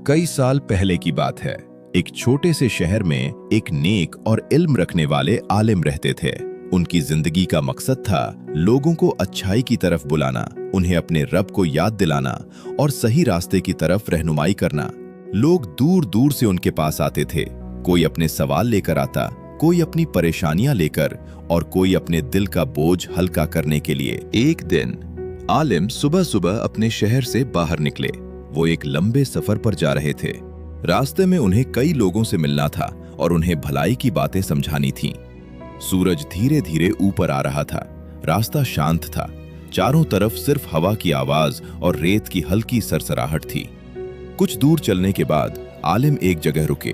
कई साल पहले की बात है। एक छोटे से शहर में एक नेक और इल्म रखने वाले आलिम रहते थे। उनकी जिंदगी का मकसद था लोगों को अच्छाई की तरफ बुलाना, उन्हें अपने रब को याद दिलाना और सही रास्ते की तरफ रहनुमाई करना। लोग दूर दूर से उनके पास आते थे। कोई अपने सवाल लेकर आता, कोई अपनी परेशानियां लेकर और कोई अपने दिल का बोझ हल्का करने के लिए। एक दिन आलिम सुबह सुबह अपने शहर से बाहर निकले। वो एक लंबे सफर पर जा रहे थे। रास्ते में उन्हें कई लोगों से मिलना था और उन्हें भलाई की बातें समझानी थीं। सूरज धीरे धीरे ऊपर आ रहा था। रास्ता शांत था। चारों तरफ सिर्फ हवा की आवाज और रेत की हल्की सरसराहट थी। कुछ दूर चलने के बाद आलिम एक जगह रुके।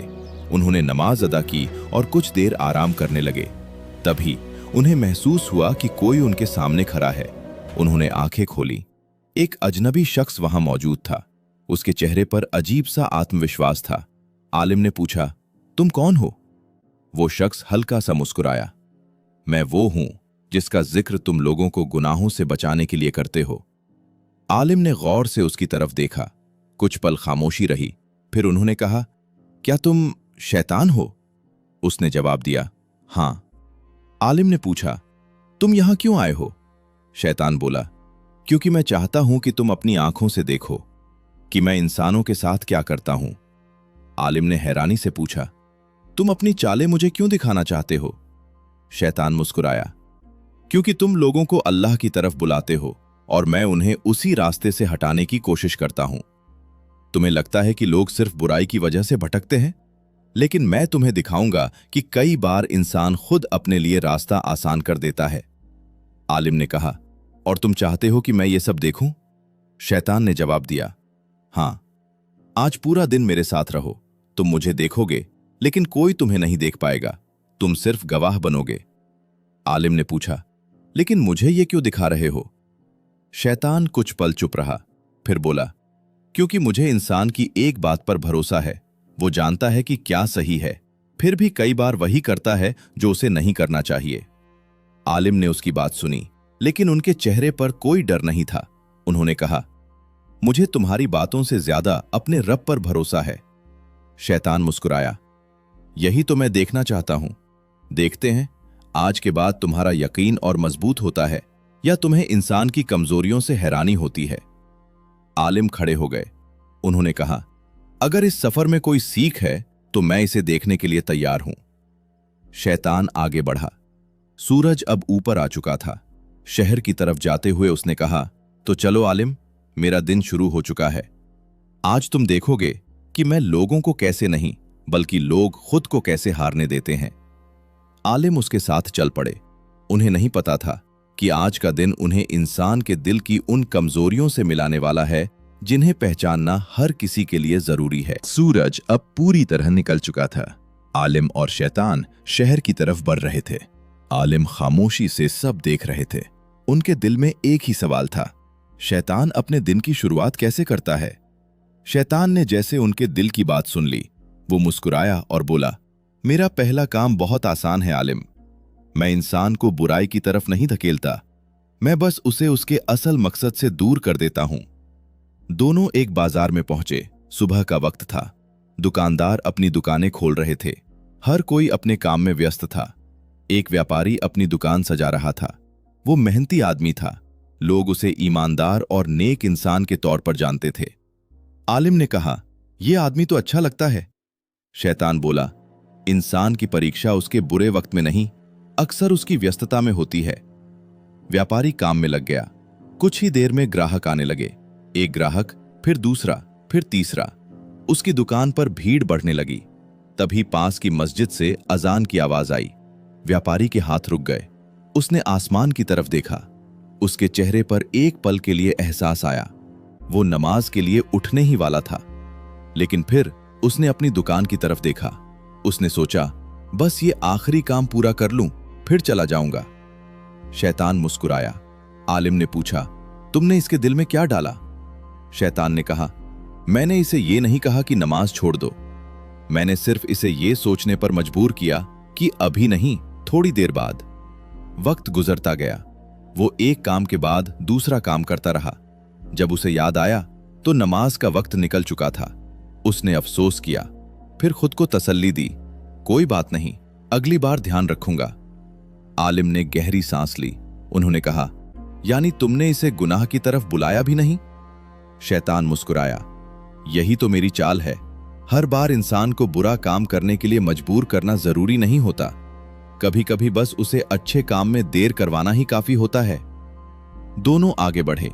उन्होंने नमाज अदा की और कुछ देर आराम करने लगे। तभी उन्हें महसूस हुआ कि कोई उनके सामने खड़ा है। उन्होंने आंखें खोली। एक अजनबी शख्स वहां मौजूद था। उसके चेहरे पर अजीब सा आत्मविश्वास था। आलिम ने पूछा, तुम कौन हो? वो शख्स हल्का सा मुस्कुराया, मैं वो हूं जिसका जिक्र तुम लोगों को गुनाहों से बचाने के लिए करते हो। आलिम ने गौर से उसकी तरफ देखा। कुछ पल खामोशी रही। फिर उन्होंने कहा, क्या तुम शैतान हो? उसने जवाब दिया, हां। आलिम ने पूछा, तुम यहां क्यों आए हो? शैतान बोला, क्योंकि मैं चाहता हूं कि तुम अपनी आंखों से देखो कि मैं इंसानों के साथ क्या करता हूं। आलिम ने हैरानी से पूछा, तुम अपनी चालें मुझे क्यों दिखाना चाहते हो? शैतान मुस्कुराया, क्योंकि तुम लोगों को अल्लाह की तरफ बुलाते हो और मैं उन्हें उसी रास्ते से हटाने की कोशिश करता हूं। तुम्हें लगता है कि लोग सिर्फ बुराई की वजह से भटकते हैं, लेकिन मैं तुम्हें दिखाऊंगा कि कई बार इंसान खुद अपने लिए रास्ता आसान कर देता है। आलिम ने कहा, और तुम चाहते हो कि मैं ये सब देखूं? शैतान ने जवाब दिया, हां। आज पूरा दिन मेरे साथ रहो। तुम मुझे देखोगे, लेकिन कोई तुम्हें नहीं देख पाएगा। तुम सिर्फ गवाह बनोगे। आलिम ने पूछा, लेकिन मुझे ये क्यों दिखा रहे हो? शैतान कुछ पल चुप रहा, फिर बोला, क्योंकि मुझे इंसान की एक बात पर भरोसा है। वो जानता है कि क्या सही है, फिर भी कई बार वही करता है जो उसे नहीं करना चाहिए। आलिम ने उसकी बात सुनी, लेकिन उनके चेहरे पर कोई डर नहीं था। उन्होंने कहा, मुझे तुम्हारी बातों से ज्यादा अपने रब पर भरोसा है। शैतान मुस्कुराया, यही तो मैं देखना चाहता हूं। देखते हैं आज के बाद तुम्हारा यकीन और मजबूत होता है या तुम्हें इंसान की कमजोरियों से हैरानी होती है। आलिम खड़े हो गए। उन्होंने कहा, अगर इस सफर में कोई सीख है तो मैं इसे देखने के लिए तैयार हूं। शैतान आगे बढ़ा। सूरज अब ऊपर आ चुका था। शहर की तरफ जाते हुए उसने कहा, तो चलो आलिम, मेरा दिन शुरू हो चुका है। आज तुम देखोगे कि मैं लोगों को कैसे नहीं बल्कि लोग खुद को कैसे हारने देते हैं। आलिम उसके साथ चल पड़े। उन्हें नहीं पता था कि आज का दिन उन्हें इंसान के दिल की उन कमजोरियों से मिलाने वाला है जिन्हें पहचानना हर किसी के लिए जरूरी है। सूरज अब पूरी तरह निकल चुका था। आलिम और शैतान शहर की तरफ बढ़ रहे थे। आलिम खामोशी से सब देख रहे थे। उनके दिल में एक ही सवाल था, शैतान अपने दिन की शुरुआत कैसे करता है? शैतान ने जैसे उनके दिल की बात सुन ली, वो मुस्कुराया और बोला, मेरा पहला काम बहुत आसान है आलिम। मैं इंसान को बुराई की तरफ नहीं धकेलता, मैं बस उसे उसके असल मकसद से दूर कर देता हूं। दोनों एक बाजार में पहुंचे। सुबह का वक्त था। दुकानदार अपनी दुकानें खोल रहे थे। हर कोई अपने काम में व्यस्त था। एक व्यापारी अपनी दुकान सजा रहा था। वो मेहनती आदमी था। लोग उसे ईमानदार और नेक इंसान के तौर पर जानते थे। आलिम ने कहा, यह आदमी तो अच्छा लगता है। शैतान बोला, इंसान की परीक्षा उसके बुरे वक्त में नहीं, अक्सर उसकी व्यस्तता में होती है। व्यापारी काम में लग गया। कुछ ही देर में ग्राहक आने लगे। एक ग्राहक, फिर दूसरा, फिर तीसरा। उसकी दुकान पर भीड़ बढ़ने लगी। तभी पास की मस्जिद से अजान की आवाज आई। व्यापारी के हाथ रुक गए। उसने आसमान की तरफ देखा। उसके चेहरे पर एक पल के लिए एहसास आया। वो नमाज के लिए उठने ही वाला था, लेकिन फिर उसने अपनी दुकान की तरफ देखा। उसने सोचा, बस ये आखिरी काम पूरा कर लूं, फिर चला जाऊंगा। शैतान मुस्कुराया। आलिम ने पूछा, तुमने इसके दिल में क्या डाला? शैतान ने कहा, मैंने इसे ये नहीं कहा कि नमाज छोड़ दो। मैंने सिर्फ इसे ये सोचने पर मजबूर किया कि अभी नहीं, थोड़ी देर बाद। वक्त गुजरता गया। वो एक काम के बाद दूसरा काम करता रहा। जब उसे याद आया तो नमाज का वक्त निकल चुका था। उसने अफसोस किया, फिर खुद को तसल्ली दी, कोई बात नहीं, अगली बार ध्यान रखूंगा। आलिम ने गहरी सांस ली। उन्होंने कहा, यानी तुमने इसे गुनाह की तरफ बुलाया भी नहीं? शैतान मुस्कुराया, यही तो मेरी चाल है। हर बार इंसान को बुरा काम करने के लिए मजबूर करना जरूरी नहीं होता, कभी कभी बस उसे अच्छे काम में देर करवाना ही काफी होता है। दोनों आगे बढ़े।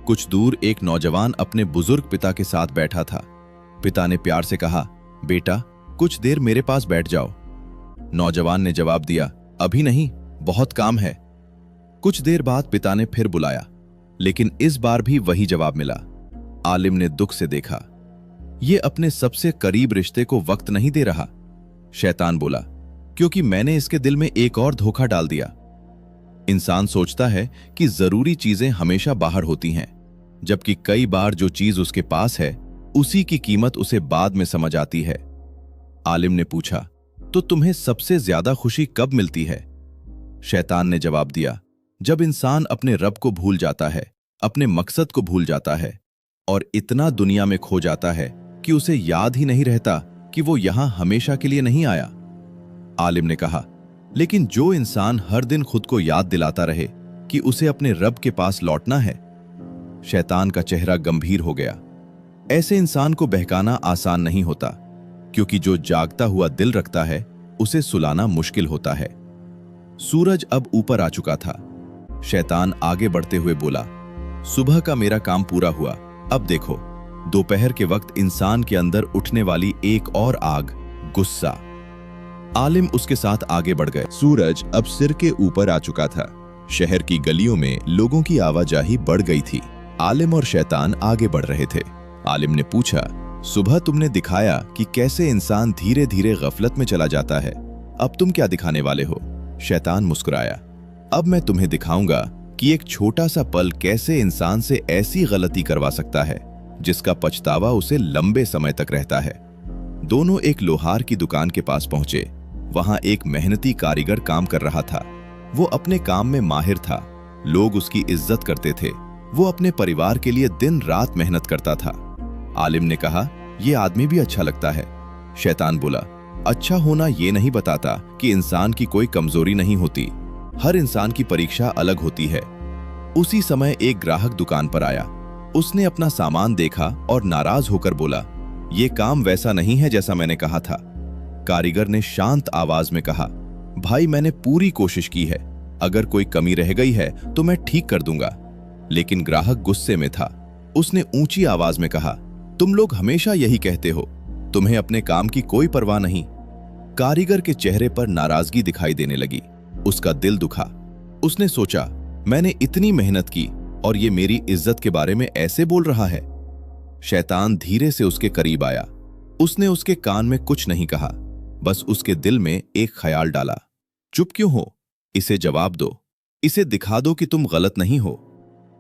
कुछ दूर एक नौजवान अपने बुजुर्ग पिता के साथ बैठा था। पिता ने प्यार से कहा, बेटा कुछ देर मेरे पास बैठ जाओ। नौजवान ने जवाब दिया, अभी नहीं, बहुत काम है। कुछ देर बाद पिता ने फिर बुलाया, लेकिन इस बार भी वही जवाब मिला। आलिम ने दुख से देखा, ये अपने सबसे करीब रिश्ते को वक्त नहीं दे रहा। शैतान बोला, क्योंकि मैंने इसके दिल में एक और धोखा डाल दिया। इंसान सोचता है कि जरूरी चीजें हमेशा बाहर होती हैं, जबकि कई बार जो चीज उसके पास है उसी की कीमत उसे बाद में समझ आती है। आलिम ने पूछा, तो तुम्हें सबसे ज्यादा खुशी कब मिलती है? शैतान ने जवाब दिया, जब इंसान अपने रब को भूल जाता है, अपने मकसद को भूल जाता है और इतना दुनिया में खो जाता है कि उसे याद ही नहीं रहता कि वो यहां हमेशा के लिए नहीं आया। आलिम ने कहा, लेकिन जो इंसान हर दिन खुद को याद दिलाता रहे कि उसे अपने रब के पास लौटना है। शैतान का चेहरा गंभीर हो गया। ऐसे इंसान को बहकाना आसान नहीं होता, क्योंकि जो जागता हुआ दिल रखता है उसे सुलाना मुश्किल होता है। सूरज अब ऊपर आ चुका था। शैतान आगे बढ़ते हुए बोला, सुबह का मेरा काम पूरा हुआ, अब देखो दोपहर के वक्त इंसान के अंदर उठने वाली एक और आग, गुस्सा। आलिम उसके साथ आगे बढ़ गए। सूरज अब सिर के ऊपर आ चुका था। शहर की गलियों में लोगों की आवाजाही बढ़ गई थी। आलिम और शैतान आगे बढ़ रहे थे। आलिम ने पूछा, सुबह तुमने दिखाया कि कैसे इंसान धीरे धीरे गफलत में चला जाता है, अब तुम क्या दिखाने वाले हो? शैतान मुस्कुराया, अब मैं तुम्हें दिखाऊंगा कि एक छोटा सा पल कैसे इंसान से ऐसी गलती करवा सकता है जिसका पछतावा उसे लंबे समय तक रहता है। दोनों एक लोहार की दुकान के पास पहुंचे। वहां एक मेहनती कारीगर काम कर रहा था। वो अपने काम में माहिर था, लोग उसकी इज्जत करते थे। वो अपने परिवार के लिए दिन रात मेहनत करता था। आलिम ने कहा, यह आदमी भी अच्छा लगता है। शैतान बोला, अच्छा होना यह नहीं बताता कि इंसान की कोई कमजोरी नहीं होती, हर इंसान की परीक्षा अलग होती है। उसी समय एक ग्राहक दुकान पर आया। उसने अपना सामान देखा और नाराज होकर बोला, यह काम वैसा नहीं है जैसा मैंने कहा था। कारीगर ने शांत आवाज में कहा, भाई मैंने पूरी कोशिश की है, अगर कोई कमी रह गई है तो मैं ठीक कर दूंगा। लेकिन ग्राहक गुस्से में था। उसने ऊंची आवाज में कहा, तुम लोग हमेशा यही कहते हो, तुम्हें अपने काम की कोई परवाह नहीं। कारीगर के चेहरे पर नाराजगी दिखाई देने लगी। उसका दिल दुखा। उसने सोचा, मैंने इतनी मेहनत की और ये मेरी इज्जत के बारे में ऐसे बोल रहा है। शैतान धीरे से उसके करीब आया। उसने उसके कान में कुछ नहीं कहा, बस उसके दिल में एक ख्याल डाला, चुप क्यों हो? इसे जवाब दो, इसे दिखा दो कि तुम गलत नहीं हो।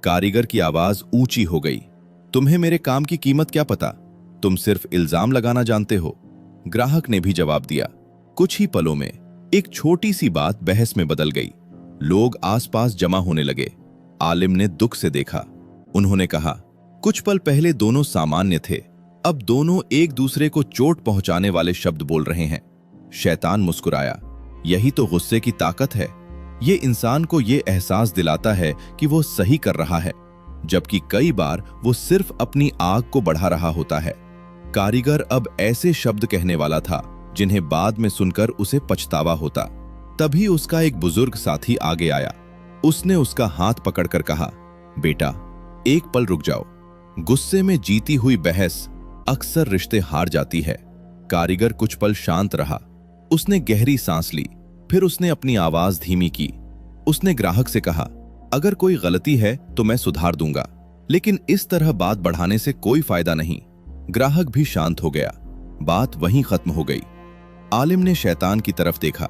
कारीगर की आवाज ऊंची हो गई, तुम्हें मेरे काम की कीमत क्या पता? तुम सिर्फ इल्जाम लगाना जानते हो। ग्राहक ने भी जवाब दिया। कुछ ही पलों में एक छोटी सी बात बहस में बदल गई। लोग आसपास जमा होने लगे। आलिम ने दुख से देखा। उन्होंने कहा, कुछ पल पहले दोनों सामान्य थे, अब दोनों एक दूसरे को चोट पहुंचाने वाले शब्द बोल रहे हैं। शैतान मुस्कुराया, यही तो गुस्से की ताकत है। ये इंसान को ये एहसास दिलाता है कि वो सही कर रहा है, जबकि कई बार वो सिर्फ अपनी आग को बढ़ा रहा होता है। कारीगर अब ऐसे शब्द कहने वाला था जिन्हें बाद में सुनकर उसे पछतावा होता। तभी उसका एक बुजुर्ग साथी आगे आया। उसने उसका हाथ पकड़कर कहा, बेटा एक पल रुक जाओ। गुस्से में जीती हुई बहस अक्सर रिश्ते हार जाती है। कारीगर कुछ पल शांत रहा। उसने गहरी सांस ली, फिर उसने अपनी आवाज धीमी की। उसने ग्राहक से कहा, अगर कोई गलती है तो मैं सुधार दूंगा, लेकिन इस तरह बात बढ़ाने से कोई फायदा नहीं। ग्राहक भी शांत हो गया। बात वहीं खत्म हो गई। आलिम ने शैतान की तरफ देखा,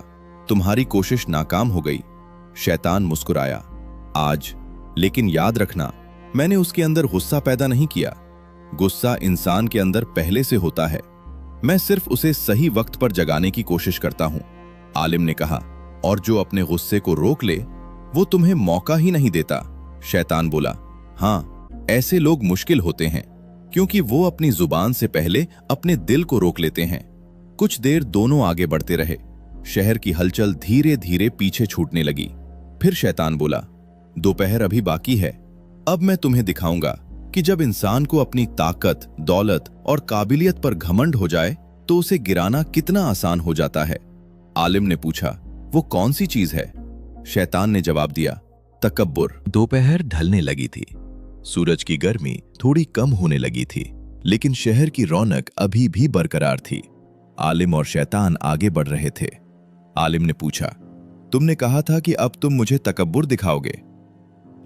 तुम्हारी कोशिश नाकाम हो गई। शैतान मुस्कुराया, आज, लेकिन याद रखना, मैंने उसके अंदर गुस्सा पैदा नहीं किया। गुस्सा इंसान के अंदर पहले से होता है, मैं सिर्फ उसे सही वक्त पर जगाने की कोशिश करता हूं। आलिम ने कहा, और जो अपने गुस्से को रोक ले वो तुम्हें मौका ही नहीं देता। शैतान बोला, हां, ऐसे लोग मुश्किल होते हैं, क्योंकि वो अपनी जुबान से पहले अपने दिल को रोक लेते हैं। कुछ देर दोनों आगे बढ़ते रहे। शहर की हलचल धीरे धीरे पीछे छूटने लगी। फिर शैतान बोला, दोपहर अभी बाकी है। अब मैं तुम्हें दिखाऊंगा कि जब इंसान को अपनी ताकत, दौलत और काबिलियत पर घमंड हो जाए तो उसे गिराना कितना आसान हो जाता है। आलिम ने पूछा, वो कौन सी चीज है? शैतान ने जवाब दिया, तकब्बुर। दोपहर ढलने लगी थी। सूरज की गर्मी थोड़ी कम होने लगी थी, लेकिन शहर की रौनक अभी भी बरकरार थी। आलिम और शैतान आगे बढ़ रहे थे। आलिम ने पूछा, तुमने कहा था कि अब तुम मुझे तकब्बुर दिखाओगे,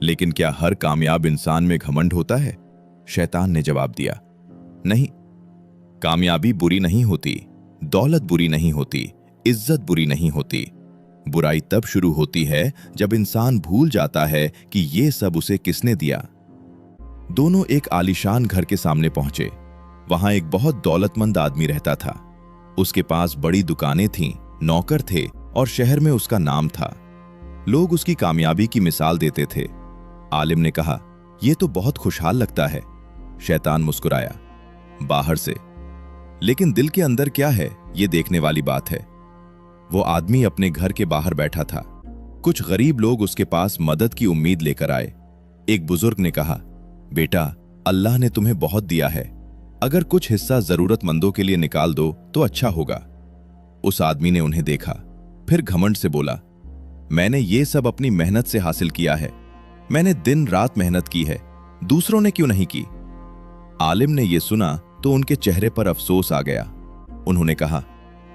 लेकिन क्या हर कामयाब इंसान में घमंड होता है? शैतान ने जवाब दिया, नहीं, कामयाबी बुरी नहीं होती, दौलत बुरी नहीं होती, इज्जत बुरी नहीं होती। बुराई तब शुरू होती है जब इंसान भूल जाता है कि ये सब उसे किसने दिया। दोनों एक आलीशान घर के सामने पहुंचे। वहां एक बहुत दौलतमंद आदमी रहता था। उसके पास बड़ी दुकानें थीं, नौकर थे और शहर में उसका नाम था। लोग उसकी कामयाबी की मिसाल देते थे। आलिम ने कहा, यह तो बहुत खुशहाल लगता है। शैतान मुस्कुराया, बाहर से, लेकिन दिल के अंदर क्या है ये देखने वाली बात है। वो आदमी अपने घर के बाहर बैठा था। कुछ गरीब लोग उसके पास मदद की उम्मीद लेकर आए। एक बुजुर्ग ने कहा, बेटा, अल्लाह ने तुम्हें बहुत दिया है, अगर कुछ हिस्सा जरूरतमंदों के लिए निकाल दो तो अच्छा होगा। उस आदमी ने उन्हें देखा, फिर घमंड से बोला, मैंने ये सब अपनी मेहनत से हासिल किया है, मैंने दिन रात मेहनत की है, दूसरों ने क्यों नहीं की? आलिम ने यह सुना तो उनके चेहरे पर अफसोस आ गया। उन्होंने कहा,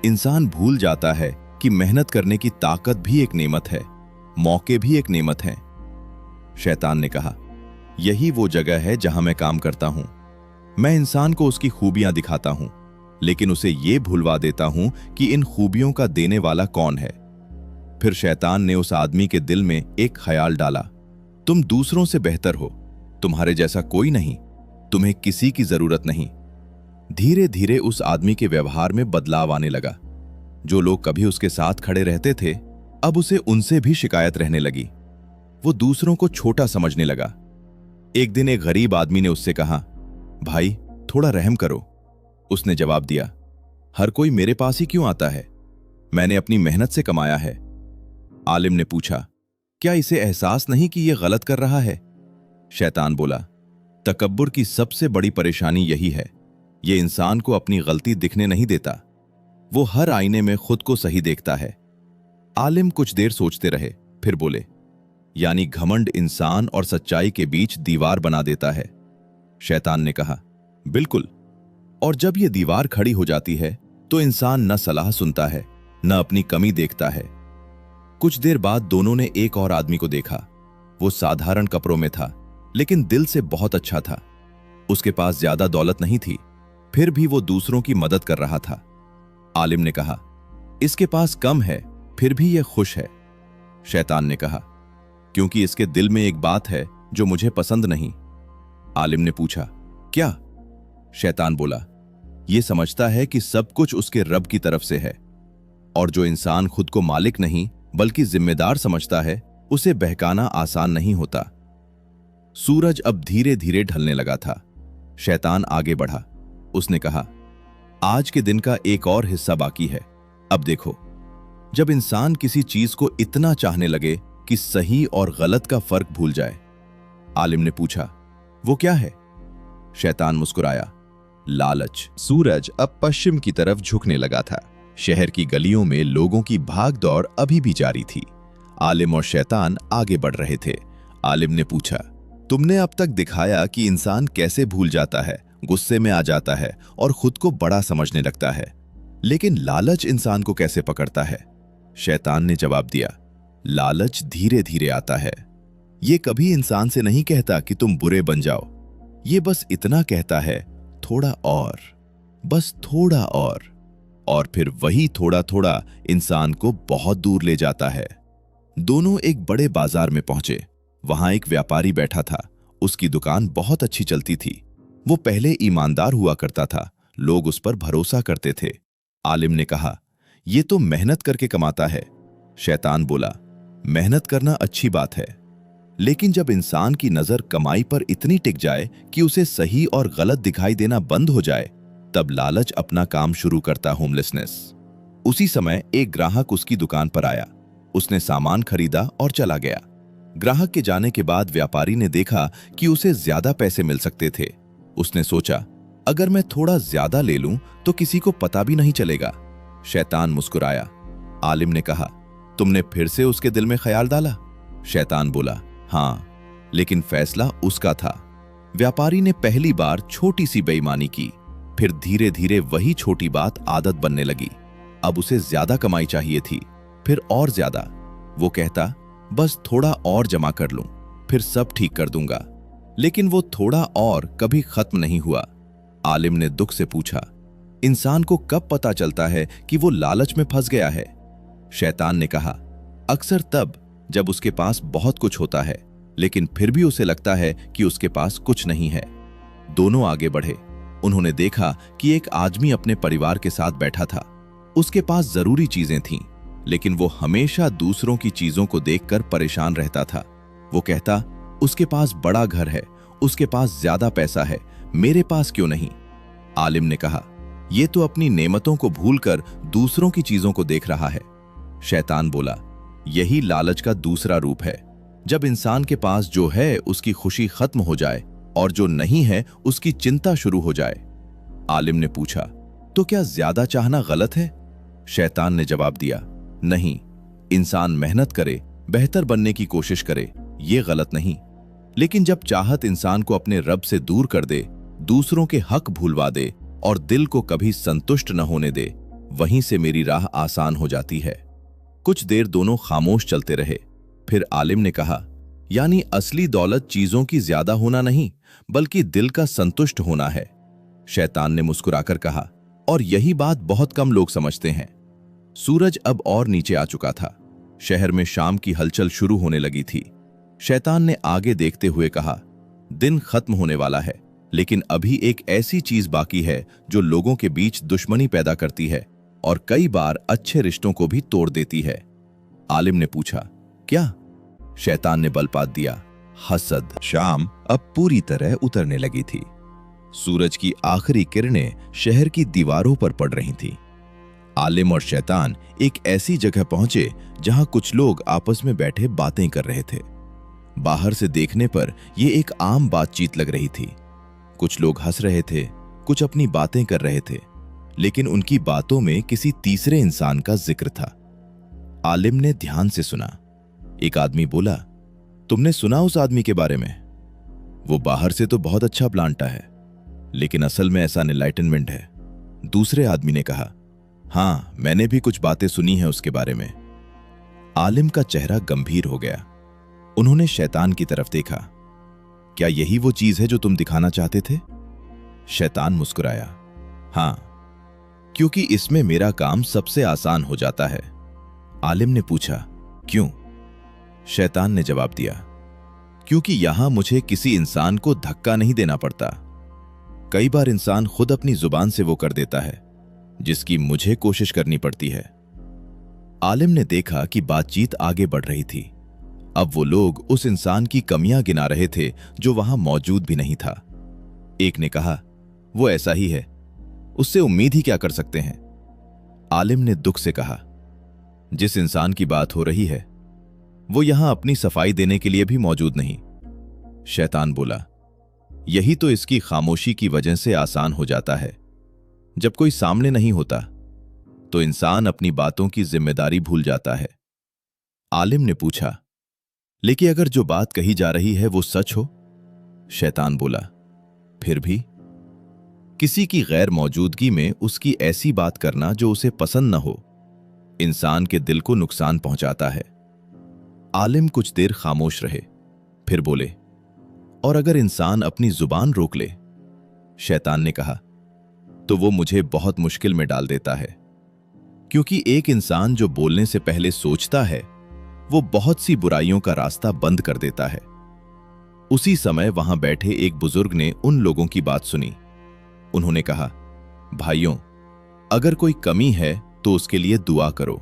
इंसान भूल जाता है कि मेहनत करने की ताकत भी एक नेमत है, मौके भी एक नेमत है। शैतान ने कहा, यही वो जगह है जहां मैं काम करता हूं। मैं इंसान को उसकी खूबियां दिखाता हूं, लेकिन उसे यह भुलवा देता हूं कि इन खूबियों का देने वाला कौन है। फिर शैतान ने उस आदमी के दिल में एक ख्याल डाला, तुम दूसरों से बेहतर हो, तुम्हारे जैसा कोई नहीं, तुम्हें किसी की जरूरत नहीं। धीरे धीरे उस आदमी के व्यवहार में बदलाव आने लगा। जो लोग कभी उसके साथ खड़े रहते थे, अब उसे उनसे भी शिकायत रहने लगी। वो दूसरों को छोटा समझने लगा। एक दिन एक गरीब आदमी ने उससे कहा, भाई, थोड़ा रहम करो। उसने जवाब दिया, हर कोई मेरे पास ही क्यों आता है? मैंने अपनी मेहनत से कमाया है। आलिम ने पूछा, क्या इसे एहसास नहीं कि यह गलत कर रहा है? शैतान बोला, तकब्बुर की सबसे बड़ी परेशानी यही है, यह इंसान को अपनी गलती दिखने नहीं देता। वो हर आईने में खुद को सही देखता है। आलिम कुछ देर सोचते रहे, फिर बोले, यानी घमंड इंसान और सच्चाई के बीच दीवार बना देता है। शैतान ने कहा, बिल्कुल, और जब यह दीवार खड़ी हो जाती है तो इंसान न सलाह सुनता है, न अपनी कमी देखता है। कुछ देर बाद दोनों ने एक और आदमी को देखा। वो साधारण कपड़ों में था, लेकिन दिल से बहुत अच्छा था। उसके पास ज्यादा दौलत नहीं थी, फिर भी वो दूसरों की मदद कर रहा था। आलिम ने कहा, इसके पास कम है, फिर भी यह खुश है। शैतान ने कहा, क्योंकि इसके दिल में एक बात है जो मुझे पसंद नहीं। आलिम ने पूछा, क्या? शैतान बोला, यह समझता है कि सब कुछ उसके रब की तरफ से है, और जो इंसान खुद को मालिक नहीं बल्कि जिम्मेदार समझता है, उसे बहकाना आसान नहीं होता। सूरज अब धीरे धीरे ढलने लगा था। शैतान आगे बढ़ा। उसने कहा, आज के दिन का एक और हिस्सा बाकी है। अब देखो, जब इंसान किसी चीज को इतना चाहने लगे कि सही और गलत का फर्क भूल जाए। आलिम ने पूछा, वो क्या है? शैतान मुस्कुराया, लालच। सूरज अब पश्चिम की तरफ झुकने लगा था। शहर की गलियों में लोगों की भाग दौड़ अभी भी जारी थी। आलिम और शैतान आगे बढ़ रहे थे। आलिम ने पूछा, तुमने अब तक दिखाया कि इंसान कैसे भूल जाता है, गुस्से में आ जाता है और खुद को बड़ा समझने लगता है, लेकिन लालच इंसान को कैसे पकड़ता है? शैतान ने जवाब दिया, लालच धीरे धीरे आता है। ये कभी इंसान से नहीं कहता कि तुम बुरे बन जाओ, ये बस इतना कहता है, थोड़ा और, बस थोड़ा और फिर वही थोड़ा थोड़ा इंसान को बहुत दूर ले जाता है। दोनों एक बड़े बाजार में पहुंचे। वहां एक व्यापारी बैठा था। उसकी दुकान बहुत अच्छी चलती थी। वो पहले ईमानदार हुआ करता था, लोग उस पर भरोसा करते थे। आलिम ने कहा, ये तो मेहनत करके कमाता है। शैतान बोला, मेहनत करना अच्छी बात है, लेकिन जब इंसान की नजर कमाई पर इतनी टिक जाए कि उसे सही और गलत दिखाई देना बंद हो जाए, तब लालच अपना काम शुरू करता। होमलेसनेस। उसी समय एक ग्राहक उसकी दुकान पर आया। उसने सामान खरीदा और चला गया। ग्राहक के जाने के बाद व्यापारी ने देखा कि उसे ज्यादा पैसे मिल सकते थे। उसने सोचा, अगर मैं थोड़ा ज्यादा ले लूं तो किसी को पता भी नहीं चलेगा। शैतान मुस्कुराया। आलिम ने कहा, तुमने फिर से उसके दिल में ख्याल डाला? शैतान बोला, हाँ, लेकिन फैसला उसका था। व्यापारी ने पहली बार छोटी सी बेईमानी की, फिर धीरे धीरे वही छोटी बात आदत बनने लगी। अब उसे ज्यादा कमाई चाहिए थी, फिर और ज्यादा। वो कहता, बस थोड़ा और जमा कर लूं, फिर सब ठीक कर दूंगा। लेकिन वो थोड़ा और कभी खत्म नहीं हुआ। आलिम ने दुख से पूछा, इंसान को कब पता चलता है कि वो लालच में फंस गया है? शैतान ने कहा, अक्सर तब जब उसके पास बहुत कुछ होता है, लेकिन फिर भी उसे लगता है कि उसके पास कुछ नहीं है। दोनों आगे बढ़े। उन्होंने देखा कि एक आदमी अपने परिवार के साथ बैठा था। उसके पास जरूरी चीजें थीं, लेकिन वो हमेशा दूसरों की चीजों को देखकर परेशान रहता था। वो कहता, उसके पास बड़ा घर है, उसके पास ज्यादा पैसा है, मेरे पास क्यों नहीं? आलिम ने कहा, ये तो अपनी नेमतों को भूलकर दूसरों की चीजों को देख रहा है। शैतान बोला, यही लालच का दूसरा रूप है। जब इंसान के पास जो है उसकी खुशी खत्म हो जाए और जो नहीं है उसकी चिंता शुरू हो जाए। आलिम ने पूछा, तो क्या ज्यादा चाहना गलत है? शैतान ने जवाब दिया, नहीं, इंसान मेहनत करे, बेहतर बनने की कोशिश करे, ये गलत नहीं। लेकिन जब चाहत इंसान को अपने रब से दूर कर दे, दूसरों के हक भूलवा दे और दिल को कभी संतुष्ट न होने दे, वहीं से मेरी राह आसान हो जाती है। कुछ देर दोनों खामोश चलते रहे। फिर आलिम ने कहा, यानी असली दौलत चीजों की ज्यादा होना नहीं, बल्कि दिल का संतुष्ट होना है। शैतान ने मुस्कुराकर कहा, और यही बात बहुत कम लोग समझते हैं। सूरज अब और नीचे आ चुका था। शहर में शाम की हलचल शुरू होने लगी थी। शैतान ने आगे देखते हुए कहा, दिन खत्म होने वाला है, लेकिन अभी एक ऐसी चीज बाकी है जो लोगों के बीच दुश्मनी पैदा करती है और कई बार अच्छे रिश्तों को भी तोड़ देती है। आलिम ने पूछा, क्या? शैतान ने बल पात दिया, हसद। शाम अब पूरी तरह उतरने लगी थी। सूरज की आखिरी किरणें शहर की दीवारों पर पड़ रही थीं। आलिम और शैतान एक ऐसी जगह पहुंचे जहां कुछ लोग आपस में बैठे बातें कर रहे थे। बाहर से देखने पर यह एक आम बातचीत लग रही थी। कुछ लोग हंस रहे थे, कुछ अपनी बातें कर रहे थे, लेकिन उनकी बातों में किसी तीसरे इंसान का जिक्र था। आलिम ने ध्यान से सुना। एक आदमी बोला, तुमने सुना उस आदमी के बारे में? वो बाहर से तो बहुत अच्छा प्लांटा है, लेकिन असल में ऐसा एनलाइटनमेंट है। दूसरे आदमी ने कहा, हाँ, मैंने भी कुछ बातें सुनी हैं उसके बारे में। आलिम का चेहरा गंभीर हो गया। उन्होंने शैतान की तरफ देखा। क्या यही वो चीज है जो तुम दिखाना चाहते थे? शैतान मुस्कुराया, हाँ, क्योंकि इसमें मेरा काम सबसे आसान हो जाता है। आलिम ने पूछा, क्यों? शैतान ने जवाब दिया, क्योंकि यहां मुझे किसी इंसान को धक्का नहीं देना पड़ता। कई बार इंसान खुद अपनी जुबान से वो कर देता है जिसकी मुझे कोशिश करनी पड़ती है। आलिम ने देखा कि बातचीत आगे बढ़ रही थी। अब वो लोग उस इंसान की कमियां गिना रहे थे जो वहां मौजूद भी नहीं था। एक ने कहा, वो ऐसा ही है, उससे उम्मीद ही क्या कर सकते हैं। आलिम ने दुख से कहा, जिस इंसान की बात हो रही है वो यहां अपनी सफाई देने के लिए भी मौजूद नहीं। शैतान बोला, यही तो इसकी खामोशी की वजह से आसान हो जाता है। जब कोई सामने नहीं होता तो इंसान अपनी बातों की जिम्मेदारी भूल जाता है। आलिम ने पूछा, लेकिन अगर जो बात कही जा रही है वो सच हो? शैतान बोला, फिर भी किसी की गैर मौजूदगी में उसकी ऐसी बात करना जो उसे पसंद न हो, इंसान के दिल को नुकसान पहुंचाता है। आलिम कुछ देर खामोश रहे, फिर बोले, और अगर इंसान अपनी जुबान रोक ले? शैतान ने कहा, तो वो मुझे बहुत मुश्किल में डाल देता है, क्योंकि एक इंसान जो बोलने से पहले सोचता है वो बहुत सी बुराइयों का रास्ता बंद कर देता है। उसी समय वहां बैठे एक बुजुर्ग ने उन लोगों की बात सुनी। उन्होंने कहा, भाइयों, अगर कोई कमी है तो उसके लिए दुआ करो।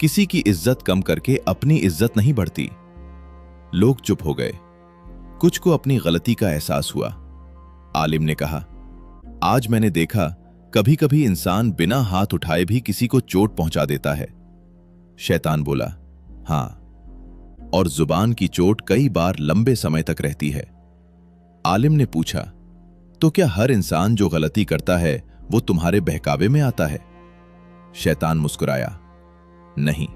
किसी की इज्जत कम करके अपनी इज्जत नहीं बढ़ती। लोग चुप हो गए। कुछ को अपनी गलती का एहसास हुआ। आलिम ने कहा, आज मैंने देखा कभी कभी इंसान बिना हाथ उठाए भी किसी को चोट पहुंचा देता है। शैतान बोला, हां, और जुबान की चोट कई बार लंबे समय तक रहती है। आलिम ने पूछा, तो क्या हर इंसान जो गलती करता है वो तुम्हारे बहकावे में आता है? शैतान मुस्कुराया, नहीं,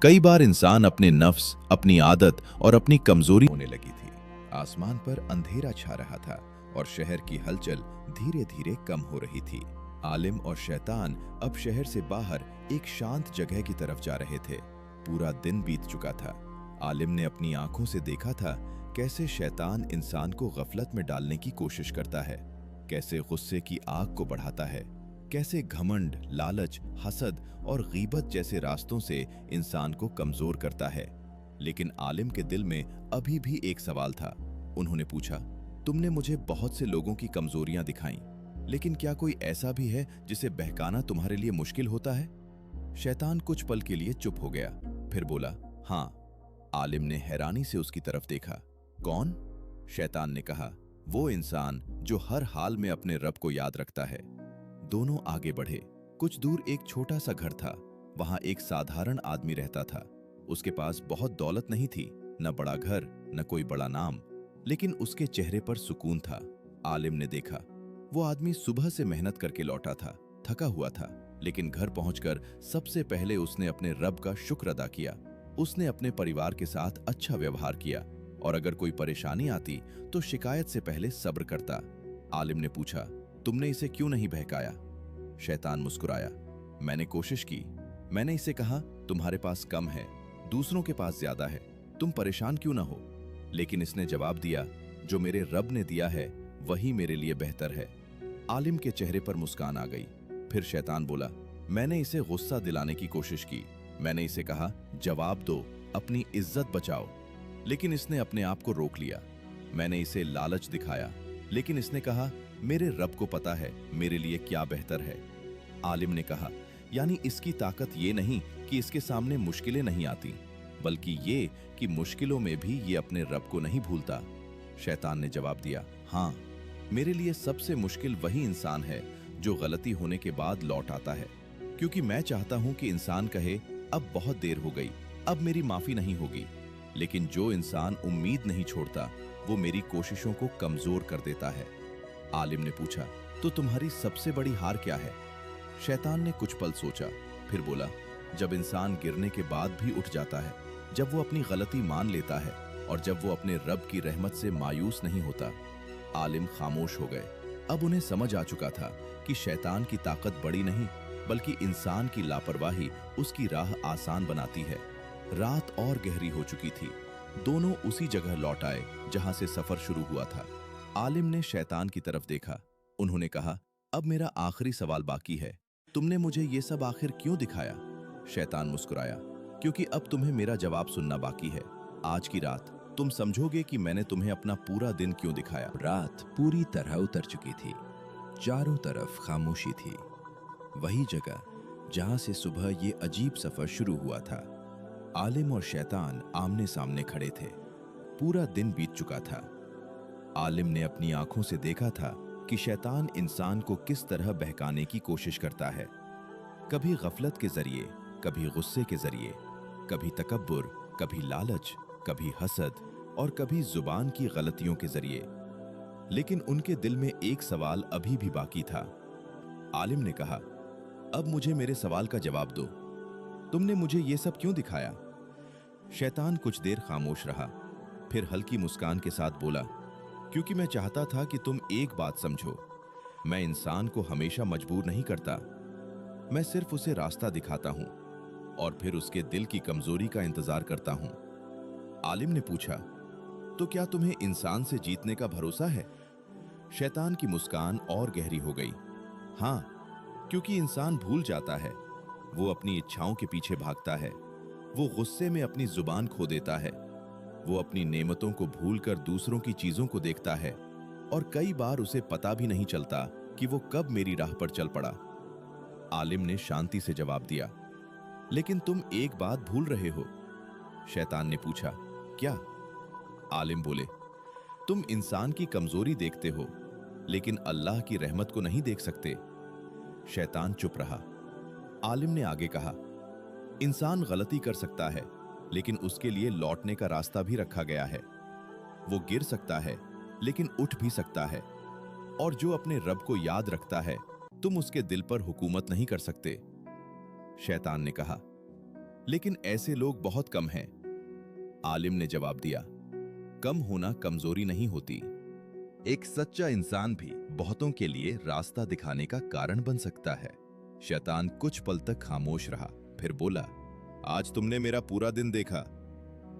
कई बार इंसान अपने नफ्स, अपनी आदत और अपनी कमजोरी होने लगी थी। आसमान पर अंधेरा छा रहा था और शहर की हलचल धीरे धीरे कम हो रही थी। आलिम और शैतान अब शहर से बाहर एक शांत जगह की तरफ जा रहे थे। पूरा दिन बीत चुका था। आलिम ने अपनी आंखों से देखा था कैसे शैतान इंसान को गफलत में डालने की कोशिश करता है, कैसे गुस्से की आग को बढ़ाता है, कैसे घमंड, लालच, हसद और गीबत जैसे रास्तों से इंसान को कमजोर करता है। लेकिन आलिम के दिल में अभी भी एक सवाल था। उन्होंने पूछा, तुमने मुझे बहुत से लोगों की कमजोरियां दिखाई, लेकिन क्या कोई ऐसा भी है जिसे बहकाना तुम्हारे लिए मुश्किल होता है? शैतान कुछ पल के लिए चुप हो गया, फिर बोला, हाँ। आलिम ने हैरानी से उसकी तरफ देखा। कौन? शैतान ने कहा, वो इंसान जो हर हाल में अपने रब को याद रखता है। दोनों आगे बढ़े। कुछ दूर एक छोटा सा घर था। वहां एक साधारण आदमी रहता था। उसके पास बहुत दौलत नहीं थी, न बड़ा घर, न कोई बड़ा नाम, लेकिन उसके चेहरे पर सुकून था। आलिम ने देखा, वो आदमी सुबह से मेहनत करके लौटा था, थका हुआ था, लेकिन घर पहुंचकर सबसे पहले उसने अपने रब का शुक्र अदा किया। उसने अपने परिवार के साथ अच्छा व्यवहार किया और अगर कोई परेशानी आती तो शिकायत से पहले सब्र करता। आलिम ने पूछा, तुमने इसे क्यों नहीं बहकाया? शैतान मुस्कुराया, मैंने कोशिश की। मैंने इसे कहा, तुम्हारे पास कम है, दूसरों के पास ज्यादा है, तुम परेशान क्यों ना हो। लेकिन इसने जवाब दिया, जो मेरे रब ने दिया है वही मेरे लिए बेहतर है। आलिम के चेहरे पर मुस्कान आ गई। फिर शैतान बोला, मैंने इसे गुस्सा दिलाने की कोशिश की। मैंने इसे कहा, जवाब दो, अपनी इज्जत बचाओ, लेकिन इसने अपने आप को रोक लिया। मैंने इसे लालच दिखाया, लेकिन इसने कहा, मेरे रब को पता है मेरे लिए क्या बेहतर है। आलिम ने कहा, यानी इसकी ताकत ये नहीं कि इसके सामने मुश्किलें नहीं आती, बल्कि ये कि मुश्किलों में भी ये अपने रब को नहीं भूलता। शैतान ने जवाब दिया, हाँ, मेरे लिए सबसे मुश्किल वही इंसान है जो गलती होने के बाद लौट आता है, क्योंकि मैं चाहता हूं कि इंसान कहे, अब बहुत देर हो गई, अब मेरी माफी नहीं होगी। लेकिन जो इंसान उम्मीद नहीं छोड़ता वो मेरी कोशिशों को कमजोर कर देता है। आलिम ने पूछा, तो तुम्हारी सबसे बड़ी हार क्या है? शैतान ने कुछ पल सोचा, फिर बोला, जब इंसान गिरने के बाद भी उठ जाता है, जब वो अपनी गलती मान लेता है और जब वो अपने रब की रहमत से मायूस नहीं होता। आलिम खामोश हो गए। अब उन्हें समझ आ चुका था कि शैतान की ताकत बड़ी नहीं, बल्कि इंसान की लापरवाही उसकी राह आसान बनाती है। रात और गहरी हो चुकी थी। दोनों उसी जगह लौट आए जहां से सफर शुरू हुआ था। आलिम ने शैतान की तरफ देखा। उन्होंने कहा, अब मेरा आखिरी सवाल बाकी है, तुमने मुझे ये सब आखिर क्यों दिखाया? शैतान मुस्कुराया, क्योंकि अब तुम्हें मेरा जवाब सुनना बाकी है। आज की रात तुम समझोगे कि मैंने तुम्हें अपना पूरा दिन क्यों दिखाया। रात पूरी तरह उतर चुकी थी। चारों तरफ खामोशी थी। वही जगह जहां से सुबह ये अजीब सफर शुरू हुआ था। आलिम और शैतान आमने सामने खड़े थे। पूरा दिन बीत चुका था। आलिम ने अपनी आंखों से देखा था कि शैतान इंसान को किस तरह बहकाने की कोशिश करता है, कभी गफलत के जरिए, कभी गुस्से के जरिए, कभी तकब्बुर, कभी लालच, कभी हसद और कभी जुबान की गलतियों के जरिए। लेकिन उनके दिल में एक सवाल अभी भी बाकी था। आलिम ने कहा, अब मुझे मेरे सवाल का जवाब दो, तुमने मुझे ये सब क्यों दिखाया? शैतान कुछ देर खामोश रहा, फिर हल्की मुस्कान के साथ बोला, क्योंकि मैं चाहता था कि तुम एक बात समझो, मैं इंसान को हमेशा मजबूर नहीं करता, मैं सिर्फ उसे रास्ता दिखाता हूं और फिर उसके दिल की कमजोरी का इंतजार करता हूं। आलिम ने पूछा, तो क्या तुम्हें इंसान से जीतने का भरोसा है? शैतान की मुस्कान और गहरी हो गई। हां, क्योंकि इंसान भूल जाता है, वो अपनी इच्छाओं के पीछे भागता है, वो गुस्से में अपनी जुबान खो देता है, वो अपनी नेमतों को भूलकर दूसरों की चीजों को देखता है और कई बार उसे पता भी नहीं चलता कि वो कब मेरी राह पर चल पड़ा। आलिम ने शांति से जवाब दिया, लेकिन तुम एक बात भूल रहे हो। शैतान ने पूछा, क्या? आलिम बोले, तुम इंसान की कमजोरी देखते हो, लेकिन अल्लाह की रहमत को नहीं देख सकते। शैतान चुप रहा। आलिम ने आगे कहा, इंसान गलती कर सकता है, लेकिन उसके लिए लौटने का रास्ता भी रखा गया है। वो गिर सकता है, लेकिन उठ भी सकता है। और जो अपने रब को याद रखता है, तुम उसके दिल पर हुकूमत नहीं कर सकते। शैतान ने कहा, लेकिन ऐसे लोग बहुत कम हैं। आलिम ने जवाब दिया, कम होना कमजोरी नहीं होती। एक सच्चा इंसान भी बहुतों के लिए रास्ता दिखाने का कारण बन सकता है। शैतान कुछ पल तक खामोश रहा, फिर बोला, आज तुमने मेरा पूरा दिन देखा।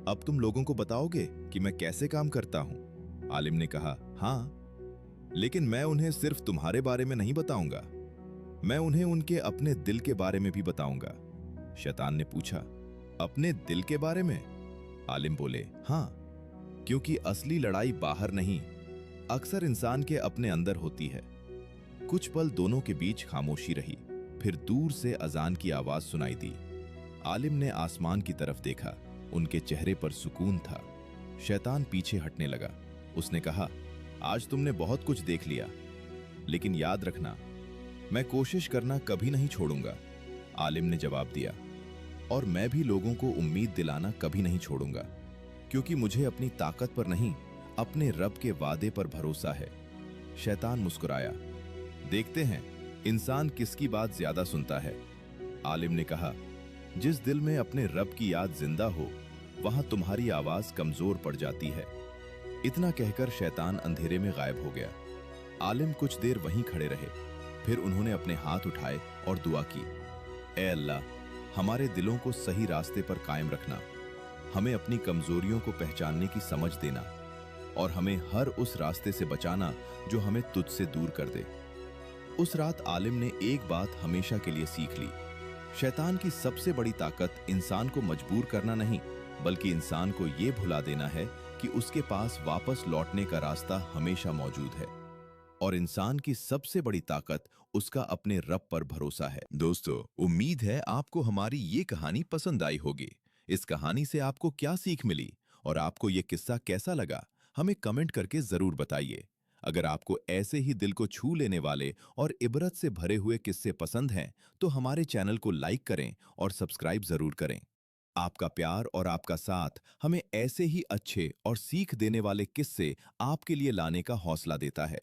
अब तुम लोगों को बताओगे कि मैं कैसे काम करता हूं? आलिम ने कहा, हां, लेकिन मैं उन्हें सिर्फ तुम्हारे बारे में नहीं बताऊंगा, मैं उन्हें उनके अपने दिल के बारे में भी बताऊंगा। शैतान ने पूछा, अपने दिल के बारे में? आलिम बोले, हां, क्योंकि असली लड़ाई बाहर नहीं, अक्सर इंसान के अपने अंदर होती है। कुछ पल दोनों के बीच खामोशी रही, फिर दूर से अजान की आवाज सुनाई दी। आलिम ने आसमान की तरफ देखा, उनके चेहरे पर सुकून था। शैतान पीछे हटने लगा। उसने कहा, आज तुमने बहुत कुछ देख लिया, लेकिन याद रखना, मैं कोशिश करना कभी नहीं छोड़ूंगा। आलिम ने जवाब दिया, और मैं भी लोगों को उम्मीद दिलाना कभी नहीं छोड़ूंगा, क्योंकि मुझे अपनी ताकत पर नहीं, अपने रब के वादे पर भरोसा है। शैतान मुस्कुराया, देखते हैं इंसान किसकी बात ज्यादा सुनता है। आलिम ने कहा, जिस दिल में अपने रब की याद जिंदा हो, वहां तुम्हारी आवाज कमजोर पड़ जाती है। इतना कहकर शैतान अंधेरे में गायब हो गया। आलिम कुछ देर वहीं खड़े रहे, फिर उन्होंने अपने हाथ उठाए और दुआ की, ए अल्लाह, हमारे दिलों को सही रास्ते पर कायम रखना, हमें अपनी कमजोरियों को पहचानने की समझ देना, और हमें हर उस रास्ते से बचाना जो हमें तुझसे दूर कर दे। उस रात आलिम ने एक बात हमेशा के लिए सीख ली, शैतान की सबसे बड़ी ताकत इंसान को मजबूर करना नहीं, बल्कि इंसान को यह भुला देना है कि उसके पास वापस लौटने का रास्ता हमेशा मौजूद है। और इंसान की सबसे बड़ी ताकत उसका अपने रब पर भरोसा है। दोस्तों, उम्मीद है आपको हमारी ये कहानी पसंद आई होगी। इस कहानी से आपको क्या सीख मिली और आपको ये किस्सा कैसा लगा, हमें कमेंट करके जरूर बताइए। अगर आपको ऐसे ही दिल को छू लेने वाले और इबरत से भरे हुए किस्से पसंद हैं, तो हमारे चैनल को लाइक करें और सब्सक्राइब जरूर करें। आपका प्यार और आपका साथ हमें ऐसे ही अच्छे और सीख देने वाले किस्से आपके लिए लाने का हौसला देता है।